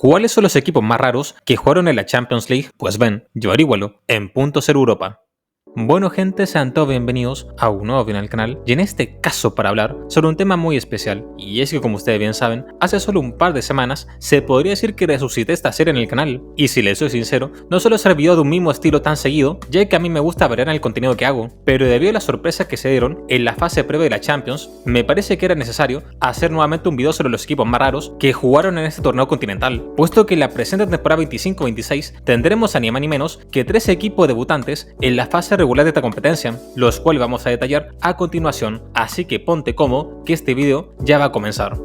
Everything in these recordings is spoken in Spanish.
¿Cuáles son los equipos más raros que jugaron en la Champions League? Pues ven, yo averígualo en Punto Cero Europa. Bueno gente, sean todos bienvenidos a un nuevo video en el canal y en este caso para hablar sobre un tema muy especial, y es que como ustedes bien saben, hace solo un par de semanas se podría decir que resucité esta serie en el canal, y si les soy sincero, no suelo hacer video de un mismo estilo tan seguido, ya que a mí me gusta variar en el contenido que hago, pero debido a las sorpresas que se dieron en la fase previa de la Champions, me parece que era necesario hacer nuevamente un video sobre los equipos más raros que jugaron en este torneo continental, puesto que en la presente temporada 25-26 tendremos a ni más ni menos que 3 equipos debutantes en la fase regular de esta competencia, los cuales vamos a detallar a continuación, así que ponte cómodo que este video ya va a comenzar.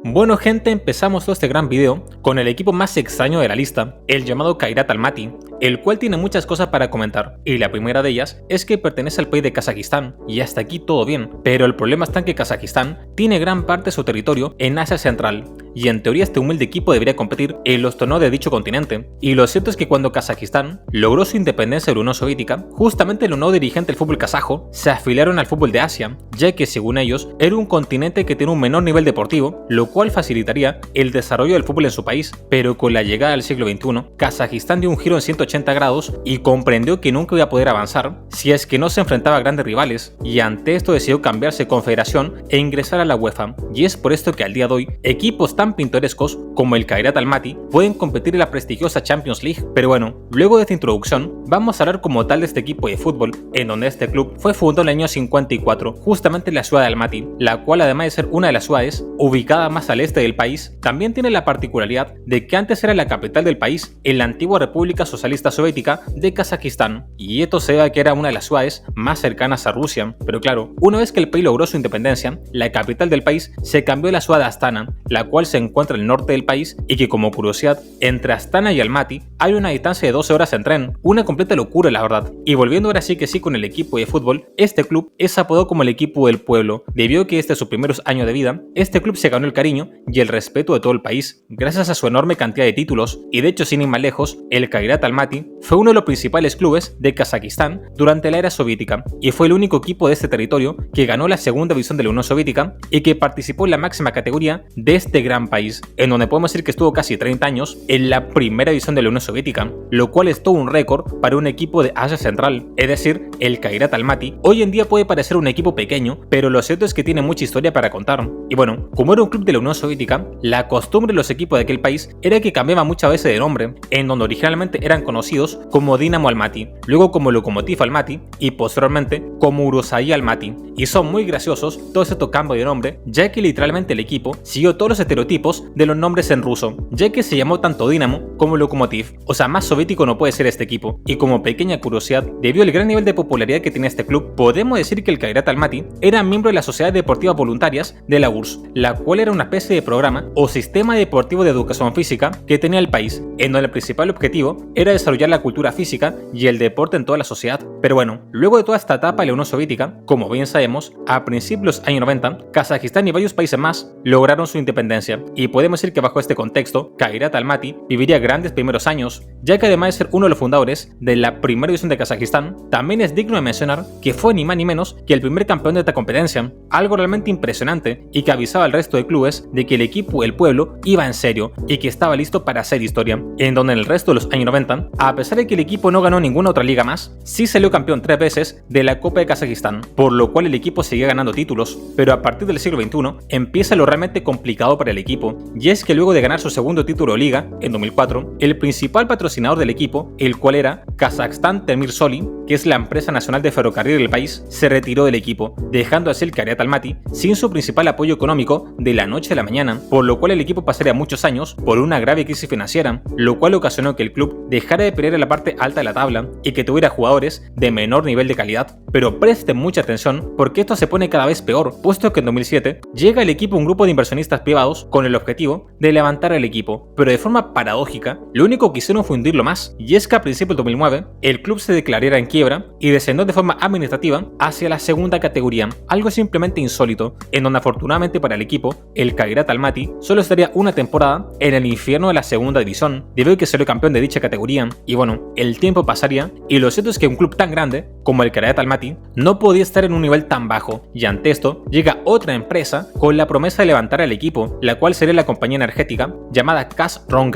Bueno gente, empezamos todo este gran video con el equipo más extraño de la lista, el llamado Kairat Almaty, el cual tiene muchas cosas para comentar, y la primera de ellas es que pertenece al país de Kazajistán, y hasta aquí todo bien, pero el problema está en que Kazajistán tiene gran parte de su territorio en Asia Central, y en teoría este humilde equipo debería competir en los torneos de dicho continente, y lo cierto es que cuando Kazajistán logró su independencia de la Unión Soviética, justamente los nuevos dirigentes del fútbol kazajo se afiliaron al fútbol de Asia, ya que según ellos era un continente que tiene un menor nivel deportivo, lo cual facilitaría el desarrollo del fútbol en su país, pero con la llegada del siglo XXI, Kazajistán dio un giro en 180 grados y comprendió que nunca iba a poder avanzar si es que no se enfrentaba a grandes rivales, y ante esto decidió cambiarse de confederación e ingresar a la UEFA, y es por esto que al día de hoy, equipos tan pintorescos como el Kairat Almaty pueden competir en la prestigiosa Champions League. Pero bueno, luego de esta introducción, vamos a hablar como tal de este equipo de fútbol, en donde este club fue fundado en el año 54, justamente en la ciudad de Almaty, la cual además de ser una de las ciudades ubicada más al este del país, también tiene la particularidad de que antes era la capital del país, en la antigua República Socialista Soviética de Kazajistán, y esto se debe a que era una de las ciudades más cercanas a Rusia. Pero claro, una vez que el país logró su independencia, la capital del país se cambió a la ciudad de Astana, la cual se encuentra en el norte del país, y que como curiosidad, entre Astana y Almaty hay una distancia de 12 horas en tren, una completa locura la verdad. Y volviendo ahora sí que sí con el equipo de fútbol, este club es apodado como el equipo del pueblo, debido a que este es sus primeros años de vida, este club se ganó el cariño y el respeto de todo el país, gracias a su enorme cantidad de títulos, y de hecho sin ir más lejos, el Kairat Almaty fue uno de los principales clubes de Kazajistán durante la era soviética, y fue el único equipo de este territorio que ganó la segunda división de la Unión Soviética y que participó en la máxima categoría de este gran país, en donde podemos decir que estuvo casi 30 años en la primera división de la Unión Soviética, lo cual es todo un récord para un equipo de Asia Central, es decir, el Kairat Almaty hoy en día puede parecer un equipo pequeño, pero lo cierto es que tiene mucha historia para contar. Y bueno, como era un club de la Unión Soviética, la costumbre de los equipos de aquel país era que cambiaban muchas veces de nombre, en donde originalmente eran conocidos como Dinamo Almaty, luego como Lokomotiv Almaty y posteriormente como Urusai Almaty, y son muy graciosos todos estos cambios de nombre, ya que literalmente el equipo siguió todos los estereotipos de los nombres en ruso, ya que se llamó tanto Dinamo como Lokomotiv, o sea, más soviético no puede ser este equipo. Y como pequeña curiosidad, debido al gran nivel de popularidad que tenía este club, podemos decir que el Kairat Almaty era miembro de las Sociedades Deportivas Voluntarias de la URSS, la cual era una especie de programa o sistema deportivo de educación física que tenía el país, en donde el principal objetivo era desarrollar la cultura física y el deporte en toda la sociedad. Pero bueno, luego de toda esta etapa de la Unión Soviética, como bien sabemos, a principios de los años 90, Kazajistán y varios países más lograron su independencia, y podemos decir que bajo este contexto, Kairat Almaty viviría grandes primeros años, ya que además de ser uno de los fundadores de la primera división de Kazajistán, también es digno de mencionar que fue ni más ni menos que el primer campeón de esta competencia, algo realmente impresionante y que avisaba al resto de clubes de que el equipo del pueblo iba en serio y que estaba listo para hacer historia, en donde en el resto de los años 90, a pesar de que el equipo no ganó ninguna otra liga más, sí salió campeón 3 veces de la Copa de Kazajistán, por lo cual el equipo seguía ganando títulos. Pero a partir del siglo XXI empieza lo realmente complicado para el equipo, y es que luego de ganar su segundo título de liga en 2004, el principal patrocinador del equipo, el cual era Kazakhstan Temirsoli, que es la empresa nacional de ferrocarril del país, se retiró del equipo, dejando así el Kairat Almaty sin su principal apoyo económico de la noche a la mañana, por lo cual el equipo pasaría muchos años por una grave crisis financiera, lo cual ocasionó que el club dejara de pelear en la parte alta de la tabla y que tuviera jugadores de menor nivel de calidad. Pero presten mucha atención porque esto se pone cada vez peor, puesto que en 2007 llega al equipo un grupo de inversionistas privados con con el objetivo de levantar el equipo, pero de forma paradójica, lo único que hicieron fue hundirlo más, y es que a principios del 2009, el club se declarara en quiebra y descendió de forma administrativa hacia la segunda categoría, algo simplemente insólito, en donde afortunadamente para el equipo, el Kairat Almaty solo estaría una temporada en el infierno de la segunda división, debido a que salió campeón de dicha categoría, y bueno, el tiempo pasaría, y lo cierto es que un club tan grande como el Kairat Almaty no podía estar en un nivel tan bajo, y ante esto llega otra empresa con la promesa de levantar al equipo, la cual sería la compañía energética llamada Kazatomprom,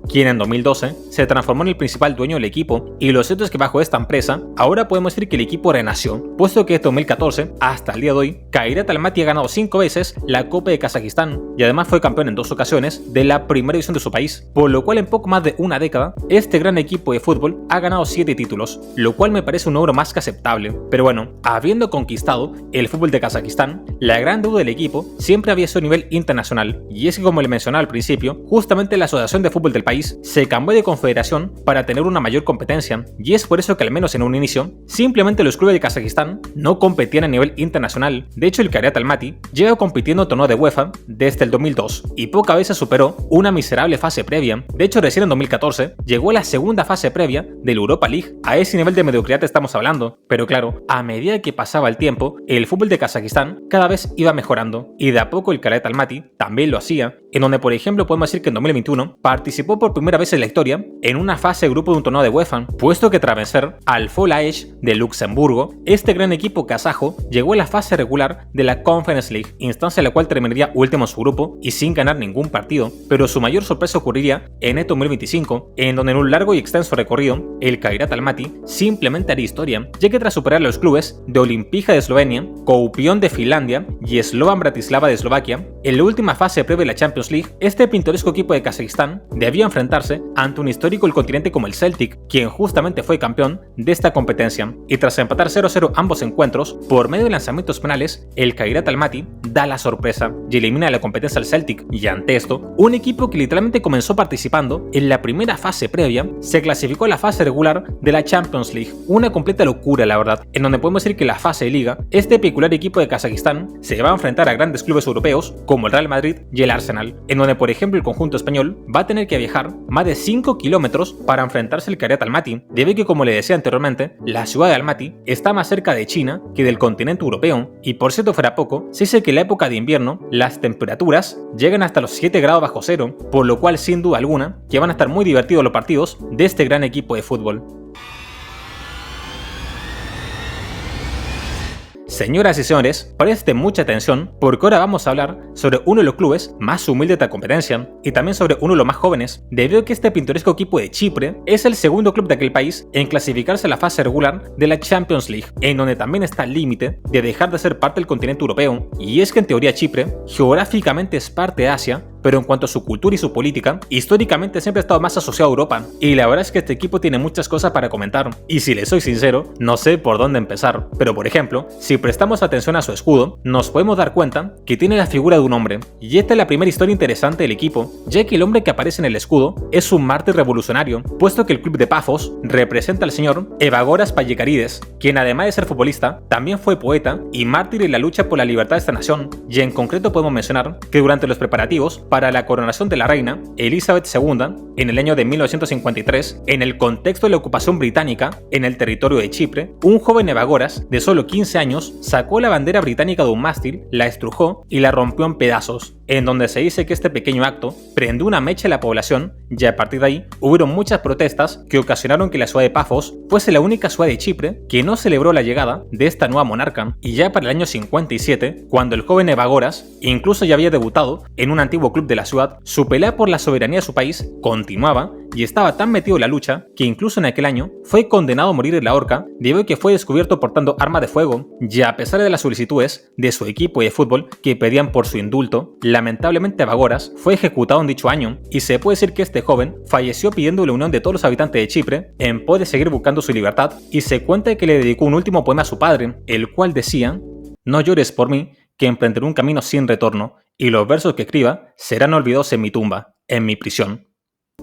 quien en 2012 se transformó en el principal dueño del equipo, y lo cierto es que bajo esta empresa ahora podemos decir que el equipo renació, puesto que desde 2014 hasta el día de hoy Kairat Almaty ha ganado 5 veces la Copa de Kazajistán y además fue campeón en 2 ocasiones de la primera división de su país, por lo cual en poco más de una década este gran equipo de fútbol ha ganado 7 títulos, lo cual me parece un logro más que aceptable. Pero bueno, habiendo conquistado el fútbol de Kazajistán, la gran duda del equipo siempre había sido a nivel internacional, y es que como le mencionaba al principio, justamente la Asociación de Fútbol del país se cambió de confederación para tener una mayor competencia, y es por eso que al menos en un inicio, simplemente los clubes de Kazajistán no competían a nivel internacional. De hecho, el Kairat Almaty lleva compitiendo en torneo de UEFA desde el 2002, y pocas veces superó una miserable fase previa. De hecho, recién en 2014 llegó a la segunda fase previa del Europa League. A ese nivel de mediocridad estamos hablando, pero claro, a medida que pasaba el tiempo, el fútbol de Kazajistán cada vez iba mejorando, y de a poco el Kairat Almaty también lo hacía, en donde por ejemplo podemos decir que en 2021 participó por primera vez en la historia en una fase de grupo de un torneo de UEFA, puesto que tras vencer al Folaech de Luxemburgo, este gran equipo kazajo llegó a la fase regular de la Conference League, instancia en la cual terminaría último en su grupo y sin ganar ningún partido, pero su mayor sorpresa ocurriría en este 2025, en donde en un largo y extenso recorrido, el Kairat Almaty simplemente haría historia, ya que tras superar a los clubes de Olimpija de Eslovenia, Kuopion de Finlandia y Slovan Bratislava de Eslovaquia, en la última fase previa de la Champions League, este pintoresco equipo de Kazajistán debía enfrentarse ante un histórico del continente como el Celtic, quien justamente fue campeón de esta competencia, y tras empatar 0-0 ambos encuentros, por medio de lanzamientos penales, el Kairat Almaty da la sorpresa y elimina de la competencia al Celtic, y ante esto, un equipo que literalmente comenzó participando en la primera fase previa, se clasificó a la fase regular de la Champions League, una completa locura la verdad, en donde podemos decir que la fase de liga, este peculiar equipo de Kazajistán se va a enfrentar a grandes clubes europeos como el Real Madrid y el Arsenal, en donde por ejemplo el conjunto español va a tener que viajar más de 5 kilómetros para enfrentarse al Kairat Almaty, debido a que como le decía anteriormente, la ciudad de Almaty está más cerca de China que del continente europeo, y por cierto fuera poco, se dice que en la época de invierno las temperaturas llegan hasta los 7 grados bajo cero, por lo cual sin duda alguna que van a estar muy divertidos los partidos de este gran equipo de fútbol. Señoras y señores, presten mucha atención porque ahora vamos a hablar sobre uno de los clubes más humildes de la competencia y también sobre uno de los más jóvenes, debido a que este pintoresco equipo de Chipre es el segundo club de aquel país en clasificarse a la fase regular de la Champions League, en donde también está el límite de dejar de ser parte del continente europeo, y es que en teoría Chipre geográficamente es parte de Asia, pero en cuanto a su cultura y su política, históricamente siempre ha estado más asociado a Europa, y la verdad es que este equipo tiene muchas cosas para comentar, y si les soy sincero, no sé por dónde empezar, pero por ejemplo, si prestamos atención a su escudo, nos podemos dar cuenta que tiene la figura de un hombre, y esta es la primera historia interesante del equipo, ya que el hombre que aparece en el escudo es un mártir revolucionario, puesto que el club de Pafos representa al señor Evagoras Pallekarides, quien además de ser futbolista, también fue poeta y mártir en la lucha por la libertad de esta nación, y en concreto podemos mencionar que durante los preparativos para la coronación de la reina Elizabeth II en el año de 1953, en el contexto de la ocupación británica en el territorio de Chipre, un joven Evagoras de solo 15 años sacó la bandera británica de un mástil, la estrujó y la rompió en pedazos, en donde se dice que este pequeño acto prendió una mecha en la población, y a partir de ahí hubieron muchas protestas que ocasionaron que la ciudad de Pafos fuese la única ciudad de Chipre que no celebró la llegada de esta nueva monarca, y ya para el año 57, cuando el joven Evagoras incluso ya había debutado en un antiguo club de la ciudad, su pelea por la soberanía de su país continuaba y estaba tan metido en la lucha que incluso en aquel año fue condenado a morir en la horca debido a que fue descubierto portando arma de fuego, y a pesar de las solicitudes de su equipo de fútbol que pedían por su indulto, lamentablemente Evagoras fue ejecutado en dicho año, y se puede decir que este joven falleció pidiendo la unión de todos los habitantes de Chipre en pos de seguir buscando su libertad, y se cuenta que le dedicó un último poema a su padre, el cual decía: "No llores por mí, que emprenderé un camino sin retorno, y los versos que escriba serán olvidados en mi tumba, en mi prisión".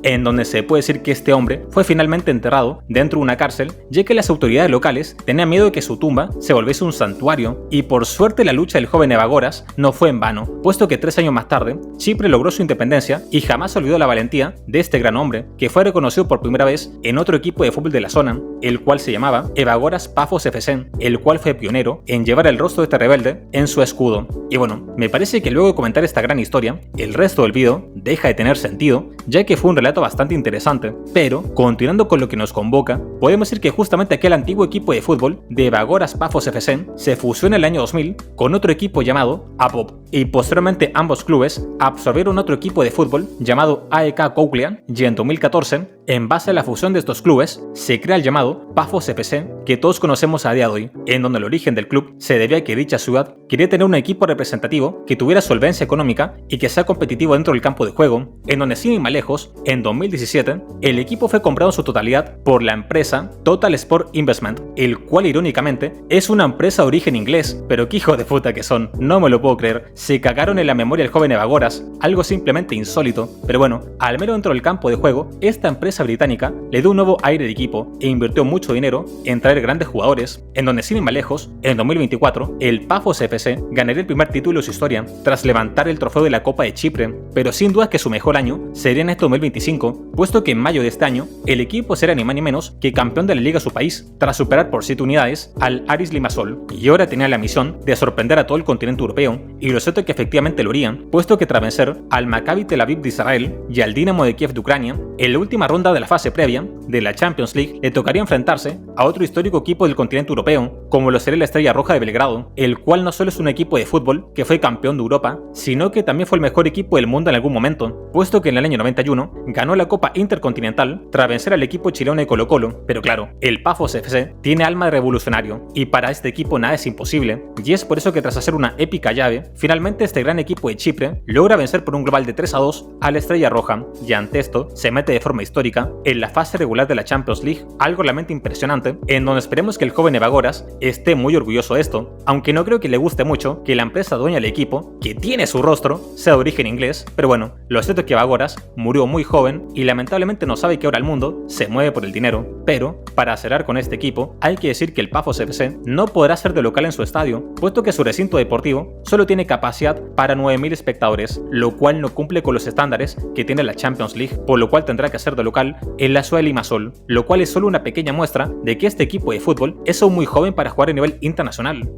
en donde se puede decir que este hombre fue finalmente enterrado dentro de una cárcel, ya que las autoridades locales tenían miedo de que su tumba se volviese un santuario, y por suerte la lucha del joven Evagoras no fue en vano, puesto que 3 años más tarde, Chipre logró su independencia y jamás olvidó la valentía de este gran hombre, que fue reconocido por primera vez en otro equipo de fútbol de la zona, el cual se llamaba Evagoras Paphos FC, el cual fue pionero en llevar el rostro de este rebelde en su escudo. Y bueno, me parece que luego de comentar esta gran historia, el resto del video deja de tener sentido, ya que fue un relato bastante interesante, pero continuando con lo que nos convoca, podemos decir que justamente aquel antiguo equipo de fútbol de Evagoras Paphos FC se fusionó en el año 2000 con otro equipo llamado APOP, y posteriormente ambos clubes absorbieron otro equipo de fútbol llamado AEK Kouklian, y en 2014, en base a la fusión de estos clubes, se crea el llamado Paphos FC, que todos conocemos a día de hoy, en donde el origen del club se debía a que dicha ciudad quería tener un equipo representativo que tuviera solvencia económica y que sea competitivo dentro del campo de juego, en donde sin ir más lejos, en 2017, el equipo fue comprado en su totalidad por la empresa Total Sport Investment, el cual irónicamente es una empresa de origen inglés, pero qué hijo de puta que son, no me lo puedo creer, se cagaron en la memoria del joven Evagoras, algo simplemente insólito, pero bueno, al menos dentro del campo de juego, esta empresa británica le dio un nuevo aire de equipo e invirtió mucho dinero en traer grandes jugadores, en donde sin ir más lejos, en 2024, el Paphos FC ganaría el primer título de su historia, tras levantar el trofeo de la Copa de Chipre, pero sin duda que su mejor año sería en este 2025, puesto que en mayo de este año, el equipo será ni más ni menos que campeón de la liga de su país, tras superar por 7 unidades al Aris Limassol, y ahora tenía la misión de sorprender a todo el continente europeo, y lo cierto es que efectivamente lo harían, puesto que tras vencer al Maccabi Tel Aviv de Israel y al Dinamo de Kiev de Ucrania, en la última ronda de la fase previa de la Champions League le tocaría enfrentarse a otro histórico equipo del continente europeo, como lo sería la Estrella Roja de Belgrado, el cual no solo es un equipo de fútbol que fue campeón de Europa, sino que también fue el mejor equipo del mundo en algún momento, puesto que en el año 91 ganó la Copa Intercontinental tras vencer al equipo chileno de Colo-Colo. Pero claro, el Paphos FC tiene alma de revolucionario, y para este equipo nada es imposible, y es por eso que tras hacer una épica llave, finalmente este gran equipo de Chipre logra vencer por un global de 3-2 a la Estrella Roja, y ante esto se mete de forma histórica en la fase regular de la Champions League, algo realmente impresionante, en donde esperemos que el joven Evagoras esté muy orgulloso de esto, aunque no creo que le guste mucho que la empresa dueña del equipo, que tiene su rostro, sea de origen inglés, pero bueno, lo cierto es que Evagoras murió muy joven y lamentablemente no sabe que ahora el mundo se mueve por el dinero, pero para cerrar con este equipo, hay que decir que el Paphos FC no podrá ser de local en su estadio, puesto que su recinto deportivo solo tiene capacidad para 9.000 espectadores, lo cual no cumple con los estándares que tiene la Champions League, por lo cual tendrá que ser de local en la ciudad de Limassol, lo cual es solo una pequeña muestra de que este equipo de fútbol es aún muy joven para jugar a nivel internacional.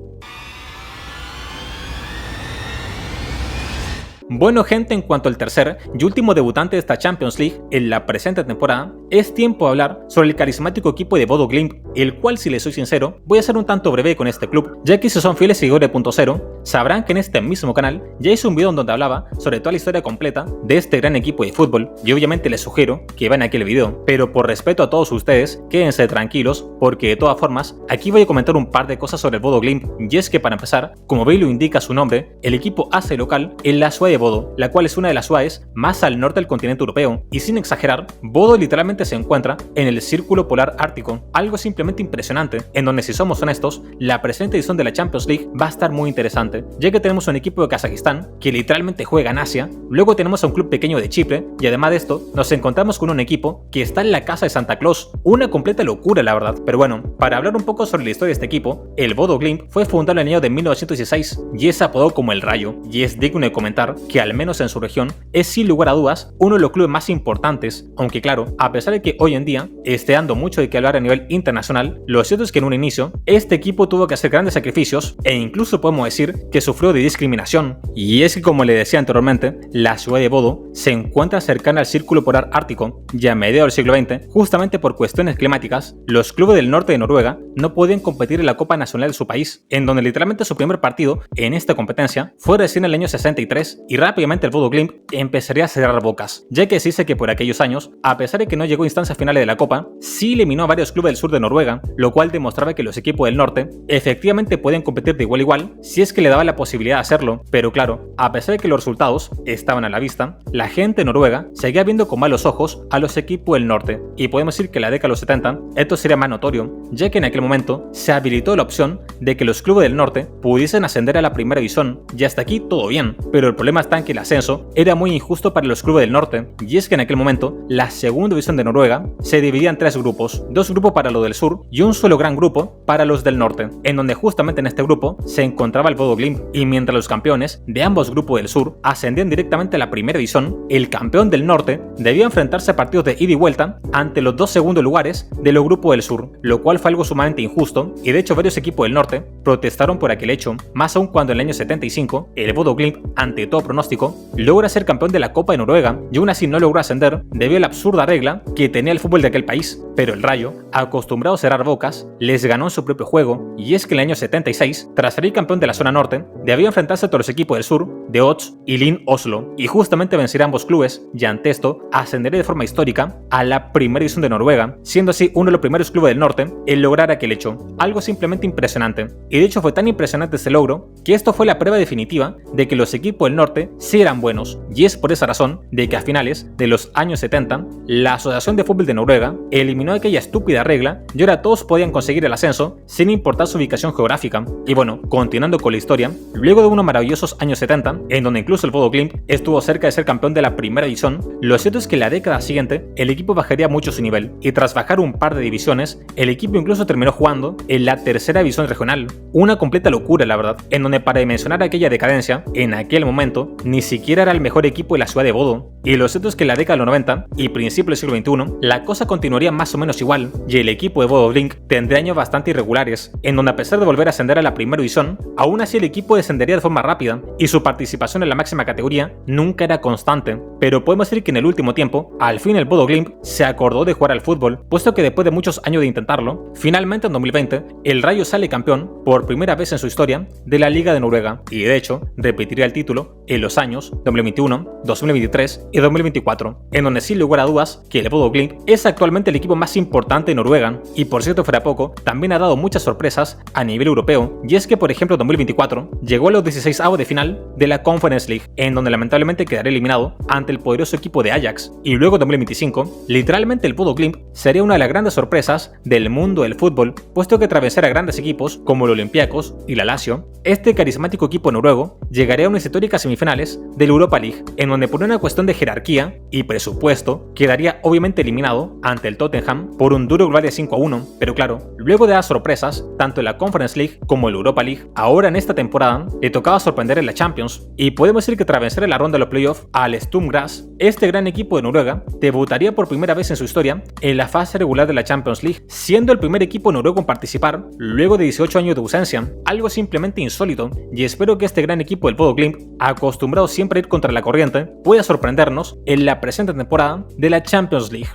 Bueno gente, en cuanto al tercer y último debutante de esta Champions League en la presente temporada, es tiempo de hablar sobre el carismático equipo de Bodo Glimt, el cual, si les soy sincero, voy a ser un tanto breve con este club, ya que si son fieles seguidores de Punto Cero, sabrán que en este mismo canal ya hice un video en donde hablaba sobre toda la historia completa de este gran equipo de fútbol, y obviamente les sugiero que vean aquel video, pero por respeto a todos ustedes, quédense tranquilos, porque de todas formas, aquí voy a comentar un par de cosas sobre el Bodo Glimt, y es que para empezar, como bien lo indica su nombre, el equipo hace local en la ciudad de Bodo, la cual es una de las ciudades más al norte del continente europeo, y sin exagerar, Bodo literalmente se encuentra en el Círculo Polar Ártico, algo simplemente impresionante, en donde si somos honestos, la presente edición de la Champions League va a estar muy interesante, ya que tenemos un equipo de Kazajistán que literalmente juega en Asia, luego tenemos a un club pequeño de Chipre, y además de esto, nos encontramos con un equipo que está en la casa de Santa Claus, una completa locura la verdad, pero bueno, para hablar un poco sobre la historia de este equipo, el Bodo Glimt fue fundado en el año de 1916, y es apodado como el Rayo, y es digno de comentar que al menos en su región es sin lugar a dudas uno de los clubes más importantes, aunque claro, a pesar de que hoy en día esté dando mucho de qué hablar a nivel internacional, lo cierto es que en un inicio este equipo tuvo que hacer grandes sacrificios e incluso podemos decir que sufrió de discriminación, y es que como le decía anteriormente, la ciudad de Bodo se encuentra cercana al Círculo Polar Ártico, y a mediados del siglo XX, justamente por cuestiones climáticas, los clubes del norte de Noruega no podían competir en la Copa Nacional de su país, en donde literalmente su primer partido en esta competencia fue recién en el año 63, y rápidamente el Bodo Glimt empezaría a cerrar bocas, ya que se dice que por aquellos años, a pesar de que no llegó a instancias finales de la Copa, sí eliminó a varios clubes del sur de Noruega, lo cual demostraba que los equipos del norte efectivamente podían competir de igual a igual si es que le daba la posibilidad de hacerlo, pero claro, a pesar de que los resultados estaban a la vista, la gente noruega seguía viendo con malos ojos a los equipos del norte, y podemos decir que en la década de los 70 esto sería más notorio, ya que en aquel momento se habilitó la opción de que los clubes del norte pudiesen ascender a la primera división, y hasta aquí todo bien, pero el problema está en que el ascenso era muy injusto para los clubes del norte, y es que en aquel momento la segunda división de Noruega se dividía en 3 grupos, 2 grupos para los del sur y un solo gran grupo para los del norte, en donde justamente en este grupo se encontraba el Bodø Glimt, y mientras los campeones de ambos grupos del sur ascendían directamente a la primera división, el campeón del norte debía enfrentarse a partidos de ida y vuelta ante los 2 segundos lugares de los grupos del sur, lo cual fue algo sumamente injusto, y de hecho varios equipos del norte protestaron por aquel hecho, más aún cuando en el año 75 el Bodø Glimt, ante todo pronóstico, logra ser campeón de la Copa de Noruega y aún así no logró ascender debido a la absurda regla que tenía el fútbol de aquel país, pero el Rayo, acostumbrado a cerrar bocas, les ganó en su propio juego, y es que en el año 76, tras salir campeón de la zona norte, debía enfrentarse a todos los equipos del sur, de Ods y Lyn Oslo, y justamente vencer a ambos clubes, y ante esto ascendería de forma histórica a la primera división de Noruega, siendo así uno de los primeros clubes del norte en lograr aquel hecho, algo simplemente impresionante. Y de hecho fue tan impresionante este logro que esto fue la prueba definitiva de que los equipos del norte sí eran buenos, y es por esa razón de que a finales de los años 70 la Asociación de Fútbol de Noruega eliminó aquella estúpida regla y ahora todos podían conseguir el ascenso sin importar su ubicación geográfica. Y bueno, continuando con la historia, luego de unos maravillosos años 70 en donde incluso el Bodø Glimt estuvo cerca de ser campeón de la primera división, lo cierto es que la década siguiente el equipo bajaría mucho su nivel, y tras bajar un par de divisiones el equipo incluso terminó jugando en la tercera división regional, una completa locura la verdad, en donde para dimensionar aquella decadencia, en aquel momento ni siquiera era el mejor equipo de la ciudad de Bodø. Y lo cierto es que en la década de los 90 y principios del siglo XXI la cosa continuaría más o menos igual, y el equipo de Bodø Glimt tendría años bastante irregulares, en donde a pesar de volver a ascender a la primera división, aún así el equipo descendería de forma rápida y su participación en la máxima categoría nunca era constante. Pero podemos decir que en el último tiempo, al fin el Bodø Glimt se acordó de jugar al fútbol, puesto que después de muchos años de intentarlo, finalmente en 2020 el Rayo sale campeón por primera vez en su historia de la Liga de Noruega, y de hecho repetiría el título en los años 2021, 2023 y 2024, en donde sin lugar a dudas que el Bodø Glimt es actualmente el equipo más importante de Noruega, y por cierto fuera poco, también ha dado muchas sorpresas a nivel europeo, y es que por ejemplo en 2024 llegó a los 16avos de final de la Conference League, en donde lamentablemente quedaría eliminado ante el poderoso equipo de Ajax, y luego en 2025, literalmente el Bodø Glimt sería una de las grandes sorpresas del mundo del fútbol, puesto que tras vencer a grandes equipos como el Olympiacos y la Lazio, este carismático equipo noruego llegaría a unas históricas semifinales de la Europa League, en donde por una cuestión de jerarquía y presupuesto quedaría obviamente eliminado ante el Tottenham por un duro global de 5-1, pero claro, luego de las sorpresas, tanto en la Conference League como en la Europa League, ahora en esta temporada le tocaba sorprender en la Champions, y podemos decir que tras vencer en la ronda de los playoffs al Sturm Graz, este gran equipo de Noruega debutaría por primera vez en su historia en la fase regular de la Champions League, siendo el primer equipo noruego en participar luego de 18 años de ausencia, algo simplemente insólito, y espero que este gran equipo del Bodø Glimt, acostumbrado siempre a ir contra la corriente, pueda sorprendernos en la presente temporada de la Champions League.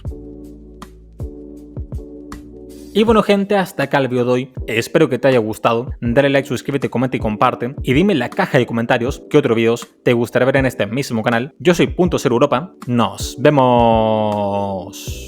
Y bueno gente, hasta acá el vídeo de hoy, espero que te haya gustado, dale like, suscríbete, comenta y comparte, y dime en la caja de comentarios qué otros vídeos te gustaría ver en este mismo canal. Yo soy Punto Cero Europa, nos vemos.